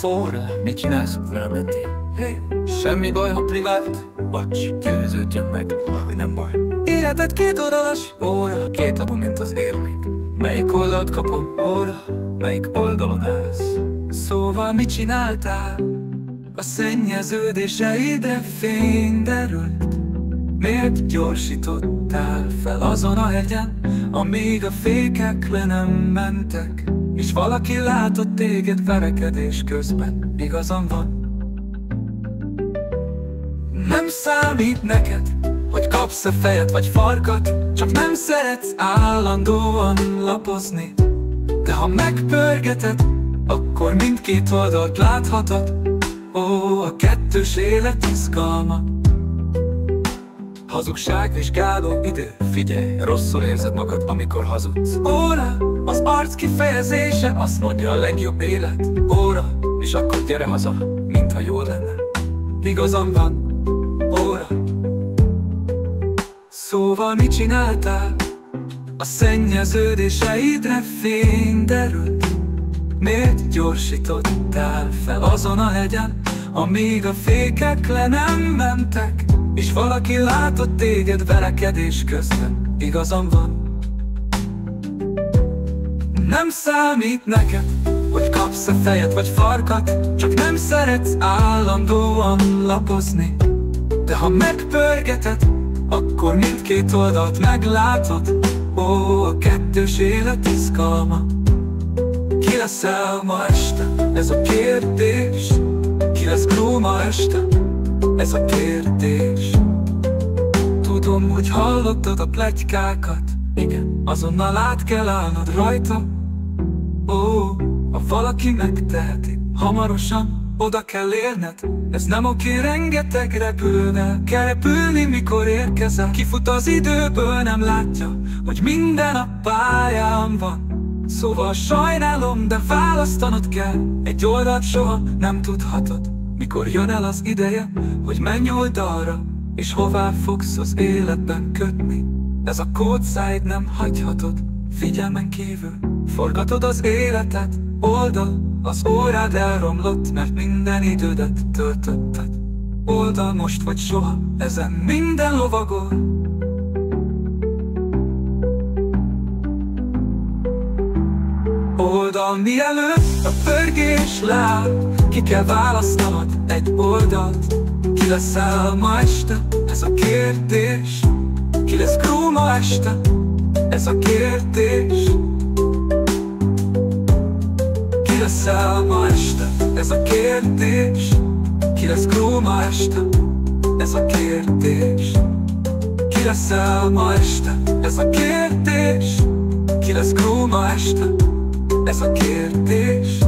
szóra, mit csinálsz velem? Hey, semmi baj, ha privát, vagy győződjön meg, hogy nem baj. Életed két oldalas óra, két lapon, mint az élmény. Melyik oldalt kapom óra, melyik oldalon állsz? Szóval mit csináltál? A szennyeződéseidre fény derült. Miért gyorsítottál fel azon a hegyen, amíg a fékek le nem mentek? És valaki látott téged verekedés közben, igazam van. Nem számít neked, hogy kapsz-e fejet vagy farkat, csak nem szeretsz állandóan lapozni. De ha megpörgeted, akkor mindkét oldalt láthatod. Ó, a kettős élet izgalma. Hazugságvizsgáló idő, figyelj, rosszul érzed magad, amikor hazudsz. Óra, az arc kifejezése, azt mondja a legjobb élet. Óra, és akkor gyere haza, mintha jó lenne. Igazam van, óra. Szóval mit csináltál? A szennyeződéseidre fény derült. Miért gyorsítottál fel azon a hegyen, amíg a fékek le nem mentek? És valaki látott téged verekedés közben, igazam van. Nem számít neked, hogy kapsz-e fejet vagy farkat, csak nem szeretsz állandóan lapozni. De ha megpörgeted, akkor mindkét oldalt meglátod. Ó, a kettős élet izgalma. Ki leszel ma este? Ez a kérdés. Ki lesz Gru ma este? Ez a kérdés. Tudom, hogy hallottad a pletykákat. Igen, azonnal át kell állnod rajta. Ó, ha valaki megteheti, hamarosan oda kell érned. Ez nem oké, rengeteg repülővel kell repülni, mikor érkezel. Kifut az időből, nem látja, hogy minden a pályán van. Szóval sajnálom, de választanod kell. Egy oldalt soha nem tudhatod, mikor jön el az ideje, hogy menj oldalra, és hová fogsz az életben kötni. Ez a kódszáid, nem hagyhatod figyelmen kívül. Forgatod az életet, oldal, az órád elromlott, mert minden idődet töltötted. Oldal most vagy soha, ezen minden lovagol. Oldal mielőtt a pörgés leáll, ki kell választanod egy oldalt. Ki leszel ma este? Ez a kérdés. Ki lesz Gru ma este? Ez a kérdés. Ki leszel ma este? Ez a kérdés. Ki lesz Gru ma este? Ez a kérdés. Ki leszel ma este? Ez a kérdés. Ki lesz Gru ma este? Ez a kérdés.